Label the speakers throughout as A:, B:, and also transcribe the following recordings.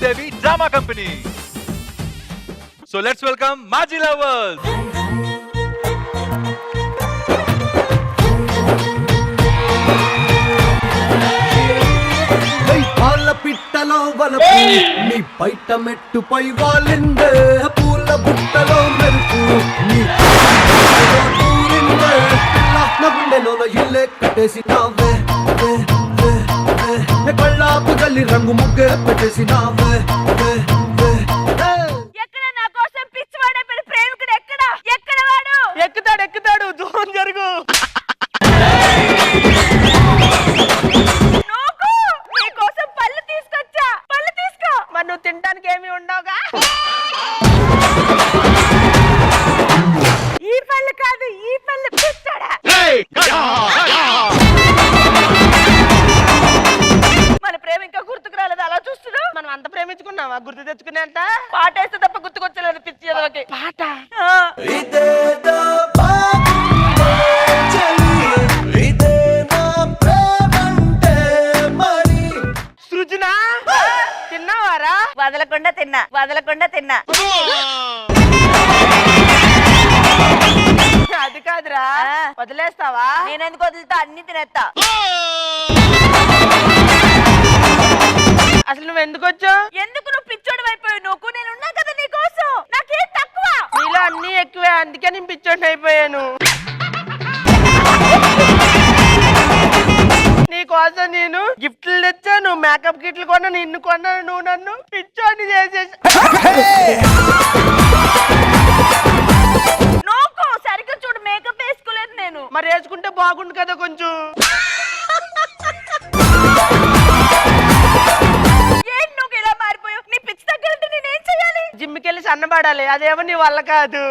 A: Devi Drama Company. So let's welcome Maji Lovers.
B: పిట్టలో వలపు నీ బయట మెట్టుపై వాలిందే పూల బుట్టలో మెరుపు నీ గుండెలోన ఇల్లే కట్టేసినావే కళ్ళాపు గల్లి రంగు ముగ్గే పెట్టేసినావే.
C: ఎక్కడ నా కోసం పిచ్చివాడైపోయిన ప్రేమికుడు ఎక్కడ వాడు?
D: ఎక్కుతాడు దూరం జరుగు. నువ్వు తినడానికి ఏమి ఉండవుగా.
C: ఈ పళ్ళు కాదు, ఈ పళ్ళు పిచ్చాడా. మన ప్రేమ ఇంకా గుర్తుకు రాలేదు, అలా చూస్తున్నావు.
D: మనం అంత ప్రేమించుకున్నావా? గుర్తు తెచ్చుకునేంత
C: పాట వేస్తే తప్ప గుర్తుకొచ్చలేదు పిచ్చి ఎదవకి.
D: పాట సృజన తిన్నావారా?
C: వదలకుండా తిన్నా.
D: అది కాదురా, వదిలేస్తావా?
C: నేనెందుకు వదులుతా, అన్ని తినేస్తా.
D: అసలు నువ్వు ఎందుకు వచ్చావు?
C: ఎందుకు నువ్వు పిచ్చోడు అయిపోయావు? నువ్వు నేనున్నా కదా నీ కోసం. నాకేం తక్కువ?
D: నీలో అన్ని ఎక్కువే, అందుకే నేను పిచ్చోడిని అయిపోయాను. నీ కోసం నేను గిఫ్ట్లు తెచ్చా, నువ్వు మేకప్ కిట్లు కొన్నా, నిన్ను కొన్నా, నువ్వు నన్ను పిచ్చోడిని చేసేసి.
C: నువ్వు సరిగ్గా చూడు, మేకప్ వేసుకోలేదు నేను.
D: మరి వేసుకుంటే బాగుండు కదా కొంచెం.
C: ఏంటి నువ్వు ఇలా మారిపోయావు? నీ పిచ్చి తగ్గాలంటే నేనేం చెయ్యాలి?
D: జిమ్కి వెళ్ళి సన్నబడాలి, అదేమో నీ వల్ల కాదు.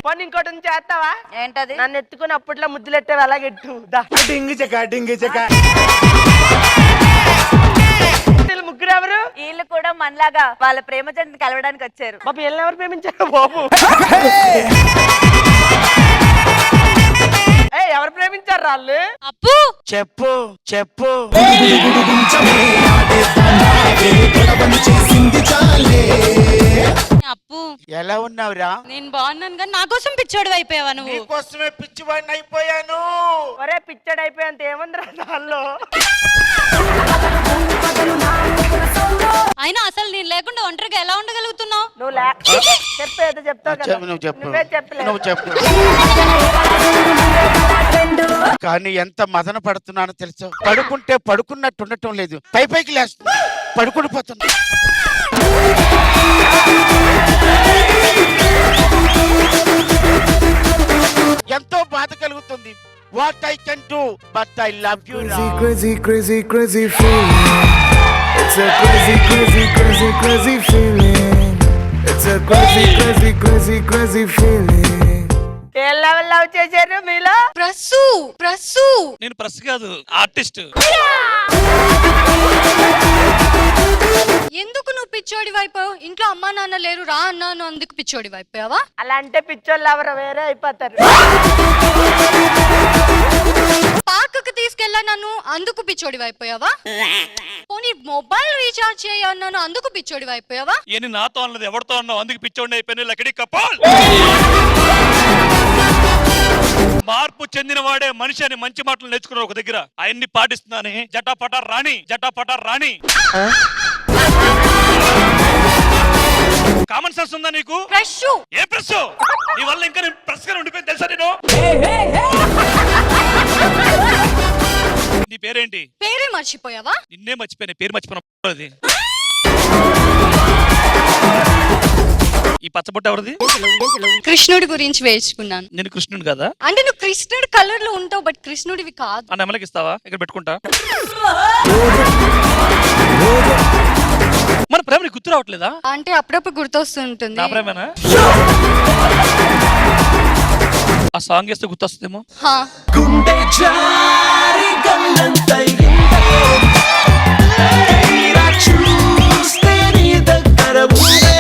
D: పోనీ ఇంకోటి చేస్తావా?
C: ఏంటది?
D: నన్ను ఎత్తుకుని అప్పట్లో ముద్దులెట్టావు, అలాగెట్టు. ముగ్గురు ఎవరు?
C: వీళ్ళు కూడా మనలాగా వాళ్ళ ప్రేమ జంటని కలవడానికి వచ్చారు.
D: బాబు వీళ్ళని ఎవరు ప్రేమించారు బాబు? ఎవరు ప్రేమించారు వాళ్ళు?
E: అప్పు
F: చెప్పు
E: అప్పు
F: ఎలా ఉన్నావురా?
E: నేను బాగున్నాను కానీ నా కోసం పిచ్చోడు అయిపోయావా నువ్వు?
F: నీకోసమే పిచ్చివాడిని అయిపోయాను.
D: ఒరే పిచ్చడు అయిపోయేంత ఏముందిరా దానిలో?
E: అయినా అసలు నేను లేకుండా ఒంటరిగా ఎలా ఉండగలుగుతున్నావు?
D: నువ్వు చెప్పేదో చెప్తావు కదా. నువ్వే చెప్పలేదు.
F: నువ్వు చెప్పు. కానీ ఎంత మదన పడుతున్నానో తెలుసు. పడుకుంటే పడుకున్నట్టు ఉండటం లేదు, పైకి లేస్తుంది, పడుకుని పోతున్నా. ఎంతో బాధ కలుగుతుంది. What I can do but I love you.
B: Crazy feeling. It's a crazy feeling. It's a crazy feeling.
D: A level love చేశారు మీలో?
E: ప్రస్సు
G: నేను ప్రెస్ కాదు, ఆర్టిస్ట్.
E: ఎందుకు నువ్వు పిచ్చోడి అయిపోయావు? ఇంట్లో అమ్మా నాన్న లేరు, రా అన్నాను, అందుకు పిచ్చోడి అయిపోయావా?
D: అలా అంటే పిచ్చోళ్ళు ఎవరు వేరే అయిపోతారు.
E: పార్కుకి తీసుకెళ్ళా నన్ను, అందుకు పిచ్చోడి అయిపోయావా? పోనీ మొబైల్ రీఛార్జ్ చేయన్నాను, అందుకు పిచ్చోడి అయిపోయావా?
G: ఏంటి నాతో అన్నది ఎవరితో అన్నావు? అందుకు పిచ్చోడిని అయిపోయిన లక్కడి కపాల్. మార్పు చెందిన వాడే మనిషి అని మంచి మాటలు నేర్చుకున్నారు ఒక దగ్గర. అవన్నీ పాటిస్తున్నాని జటాపటా రాణి. కామన్ సెన్స్ ఉందా నీకు? ఏ ప్రెస్? నీ వల్ల ఇంకా నేను ప్రెస్ గా ఉండిపోయింది తెలుసా నేను? నీ పేరేంటి?
E: పేరే మర్చిపోయావా?
G: నిన్నే మర్చిపోయిన, పేరు మర్చిపోయిన. ఈ పచ్చబొట్టు ఎవరిది?
E: కృష్ణుడి గురించి వేసుకున్నాను.
G: నేను కృష్ణుడు కదా?
E: అంటే నువ్వు కృష్ణుడి కలర్ లో ఉంటావు, బట్ కృష్ణుడివి కాదు.
G: ఆ నెమలకి ఇస్తావా? ఇక్కడ పెట్టుకుంటా. మన ప్రేమ నీకు గుర్తు రావట్లేదా?
E: అంటే అప్పుడప్పుడు గుర్తొస్తుంటుంది.
G: నా ప్రేమేనా? ఆ సాంగ్ వేస్తే గుర్తొస్తుందేమో.
B: గుండె జారి గల్లంతై చూస్తే నీ దగ్గర ఉండే.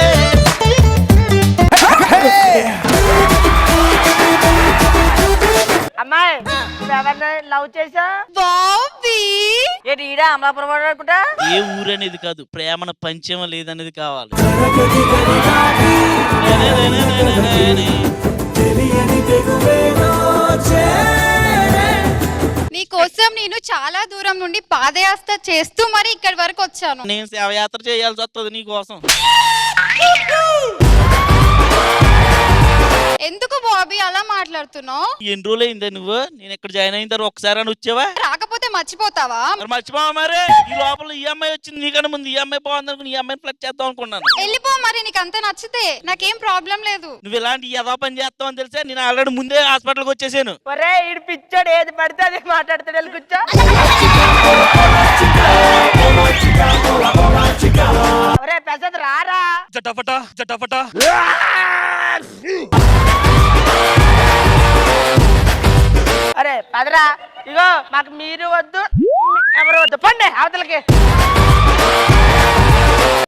D: అమ్మాయి ఎవరిని లవ్ చేసా?
E: బాబీ
C: ఏంటి ఈడ అమలాపురం అనుకుంటా?
H: ఏ ఊరు అనేది కాదు, ప్రేమను పంచమ లేదనేది కావాలి.
E: నీకోసం నేను చాలా దూరం నుండి పాదయాత్ర చేస్తూ మరి ఇక్కడి వరకు వచ్చాను.
H: నేను శవయాత్ర చేయాల్సి వస్తుంది నీకోసం.
E: ఎందుకు బాబీ అలా మాట్లాడుతున్నావు?
H: ఎన్ని రోజులు అయిందా నువ్వు నేను ఇక్కడ జాయిన్ అయిన తర్వాత ఒకసారి అని వచ్చావా?
E: రాకపోతే మర్చిపోతావా?
H: మరి మర్చిపోవా మరి. ఈ లోపల ఈ అమ్మాయి వచ్చింది, నీకన్నా ముందు ఈ అమ్మాయి బాగుంది అనుకుని ఈ అమ్మాయిని ఫ్లడ్ చేద్దాం అనుకున్నాను.
E: వెళ్ళిపో మరి, నీకు అంత నచ్చితే నాకేం ప్రాబ్లం లేదు.
H: నువ్వు ఇలాంటి ఏదో పని చేస్తావని తెలిసా నేను ఆల్రెడీ ముందే హాస్పిటల్కి వచ్చేసాను.
D: ఒరే ఈడు పిచ్చోడు, ఏది పడితే అదే మాట్లాడతాడు. వెళ్ళి కూర్చో. ఒరే పెసద్ రారా.
G: జటాపట జటాపట.
D: అరే పదరా. ఇగో మాకు మీరు వద్దు, ఎవరు వద్దు, పండి అవతలకి.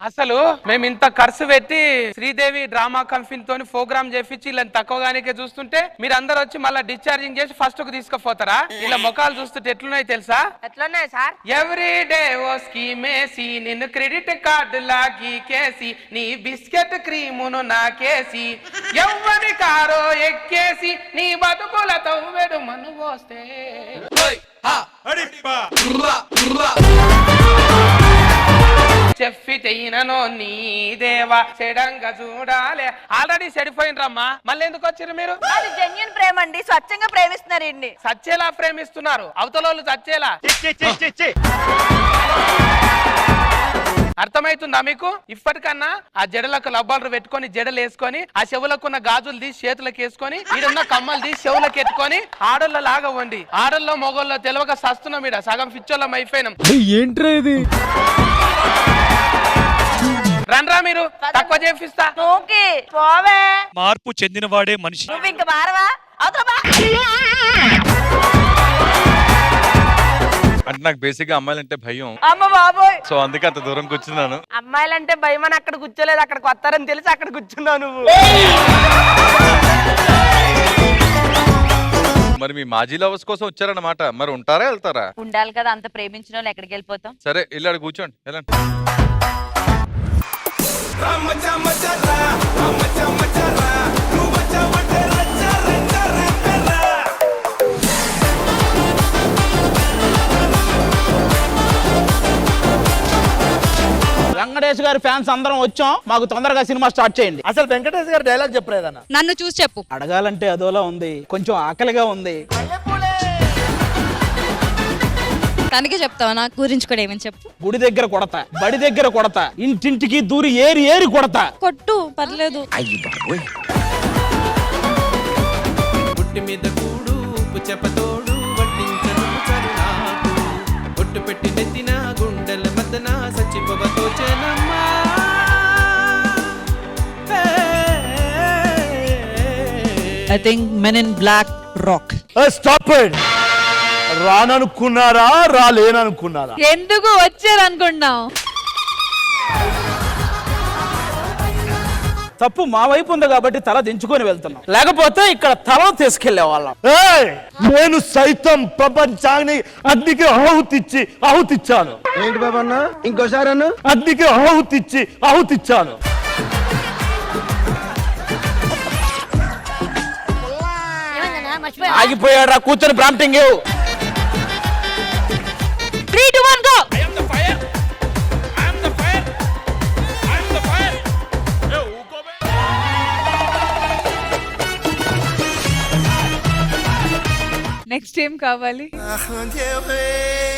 I: అసలు మేము ఇంత ఖర్చు పెట్టి శ్రీదేవి డ్రామా కంపెనీ తోని ప్రోగ్రామ్ చేపించి ఇలా తక్కువగానే చూస్తుంటే మీరు అందరు వచ్చి మళ్ళీ డిశ్చార్జింగ్ చేసి ఫస్ట్ కు తీసుకుపోతారా? ఇలా ముఖాలు చూస్తుంటే ఎట్లున్నాయి తెలుసా?
D: ఎట్లున్నాయి సార్?
I: ఎవ్రీ డే ఓ స్కీమేసి నిన్ను క్రెడిట్ కార్డు లాగి కేసి నీ బిస్కెట్ క్రీమును నాకేసి ఎవ్వరి కారో ఎక్కేసి నీ బతుకులతో వెడు మను పోస్తే చెప్పితేనో నీ దేవా చెడంగా చూడాలి. ఆల్రెడీ చెడిపోయినరమ్మా, మళ్ళీ ఎందుకు వచ్చారు మీరు?
C: అది జెన్యూన్ ప్రేమ అండి, స్వచ్ఛంగా ప్రేమిస్తున్నారు ఇన్ని.
I: సచ్చేలా ప్రేమిస్తున్నారు, అవతలోళ్ళు చచ్చేలా. అర్థమైతుందా మీకు? ఇప్పటికన్నా ఆ జడలకు లబ్బాలు పెట్టుకొని జడలు వేసుకొని ఆ చెవులకున్న గాజులు తీసి చేతులకు వేసుకొని ఈడున్న కమ్మలు తీసి చెవులకు ఎత్తుకొని ఆడోళ్ళ లాగా వండి ఆడల్లో మొగోళ్ళ తెలివక సస్తున్నాం. ఈడ సగం పిచ్చోళ్ళం అయిపోయినాం.
B: ఏంట్రా ఇది?
I: రండ్రా మీరు, తక్కువ చేపిస్తా.
C: ఓకే పోవే.
G: మార్పు చెందినవాడే మనిషి.
C: నువ్వు ఇంకా మారవా? అవతల బా.
A: అంటే నాకు బేసిక్ గా అమ్మాయిలంటే భయం.
C: అమ్మ బాబోయ్.
A: సో అందుకే అంత దూరం కూర్చున్నాను.
D: అమ్మాయిలంటే భయం అని అక్కడ కూర్చోలేదు, అక్కడికి వస్తారని తెలిసి అక్కడ కూర్చున్నావు నువ్వు.
A: మరి మీ మాజీ లవర్స్ కోసం వచ్చారన్నమాట. మరి ఉంటారా వెళ్తారా?
C: ఉండాలి కదా, అంత ప్రేమించిన వాళ్ళు ఎక్కడికి వెళ్ళిపోతాం?
A: సరే వెళ్ళాడు, కూర్చోండి వెళ్ళండి.
F: వెంకటేష్ గారి ఫ్యాన్స్ అందరం వచ్చాం, మాకు తొందరగా సినిమా స్టార్ట్ చేయండి.
B: అసలు వెంకటేష్ గారు డైలాగ్ చెప్పలేదన్న.
E: నన్ను చూసి చెప్పు.
F: అడగాలంటే అదోలా ఉంది, కొంచెం ఆకలిగా ఉంది.
E: తనకి చెప్తావా? నా గురించి కూడా ఏమని చెప్పు.
F: గుడి దగ్గర కొడతా, బడి దగ్గర కొడతా, ఇంటింటికి దూరి ఏరి ఏరి కొడతా.
E: కొట్టు, పర్లేదు.
B: పుట్టి మీద కూడు ఉప్పు చెప్పతోడు వడ్డించను చరునాకు పొట్టు పెట్టి నెత్తిన గుండెల మద్దన సచ్చిపోవతో చేనమ్మా.
J: I think Men in Black rock.
B: Stop it. రాననుకున్నారా రాలేననుకున్నారా?
C: ఎందుకు వచ్చారు అనుకున్నావు?
F: తప్పు మా వైపు ఉంది కాబట్టి తల దించుకొని వెళ్తున్నాం, లేకపోతే ఇక్కడ తల తీసుకెళ్లే వాళ్ళం.
B: నేను సైతం ప్రపంచాన్ని అగ్నికి ఆహుతిచ్చాను. ఏంటి బాబన్న? ఇంకోసారి అన్న. అగ్నికి ఆహుతిచ్చాను.
F: ఆగిపోయాడు, కూర్చొని ప్రాంప్టింగ్.
C: 3, 2, 1 go. నెక్స్ట్ ఏం కావాలి?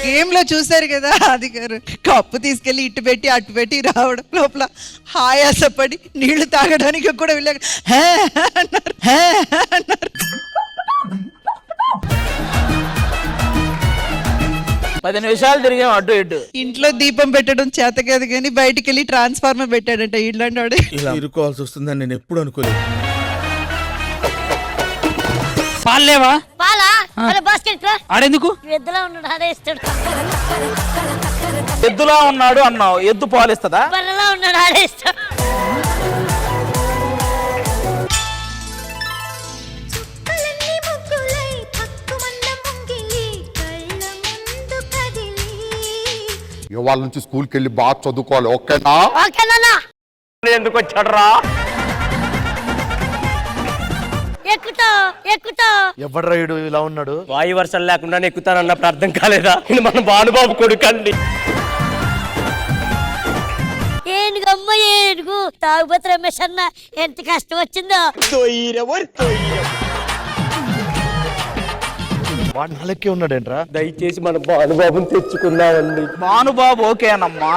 J: గేమ్ లో చూసారు కదా అది గారు, కప్పు తీసుకెళ్లి ఇటు పెట్టి అటు పెట్టి రావడం, లోపల ఆయాసపడి నీళ్లు తాగడానికి కూడా వెళ్ళాక హే అన్నారు.
F: 10 నిమిషాలు తిరిగాం అడ్డు ఇటు.
J: ఇంట్లో దీపం పెట్టడం చేత కాదు కానీ బయటికి వెళ్ళి ట్రాన్స్ఫార్మర్ పెట్టాడంట ఇట్లాంటి వాడు.
B: ఇలా ఇరుకోవాల్సి వస్తుందని నేను ఎప్పుడు అనుకోలేదు.
H: పాలేవా
C: పాలా బాస్కెట్
H: ఆడెందుకు?
C: ఎద్దులా ఉన్నాడు, అదే ఇస్తాడు.
F: ఎద్దులా ఉన్నాడు అన్నావు, ఎద్దు పాలిస్తుందా?
C: బర్రెలా ఉన్నాడు, అదే ఇస్తాడు.
K: వాళ్ళ నుంచి స్కూల్కి వెళ్ళి బాగా చదువుకోవాలి, ఓకేనా?
D: ఎందుకు వచ్చాడురా?
B: ఎవడు రైడు ఇలా ఉన్నాడు?
D: వాయు వర్షం లేకుండా ఎక్కుతానన్నప్పుడు అర్థం కాలేదా? ఇది మన భానుబాబు కొడుకండి.
C: ఏనుగమ్మ ఏనుగు తాగుబోతు రమేష్ అన్న ఎంత కష్టం వచ్చిందో.
B: వాడు నాలెక్కే ఉన్నాడేంట్రా?
D: దయచేసి మన భానుబాబుని తెచ్చుకుందామండి.
H: భానుబాబు ఓకేనమ్మా.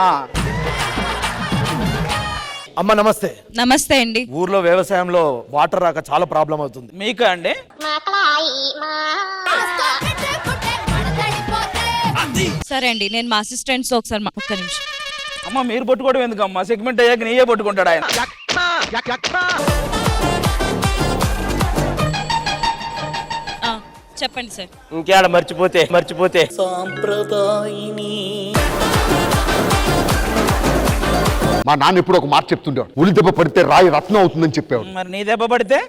B: అమ్మ నమస్తే.
J: నమస్తే అండి.
B: ఊర్లో వ్యవసాయంలో వాటర్ రాక చాలా ప్రాబ్లం అవుతుంది.
H: మీకు అండి
J: సరే అండి, నేను మా అసిస్టెంట్స్ ఒకసారి ఒక్క నిమిషం.
H: అమ్మ మీరు పట్టుకోవడం ఎందుకమ్మా? సెగ్మెంట్ అయ్యాక నీయే పట్టుకుంటాడు ఆయన.
J: చెప్పండి సార్.
D: ఇంకేడ మర్చిపోతే
K: మా నాన్న ఎప్పుడు ఒక మాట చెప్తుండేవాడు, ఉలి దెబ్బ పడితే రాయి రత్నం అవుతుందని చెప్పేవాడు.
H: మరి నీ దెబ్బ పడితే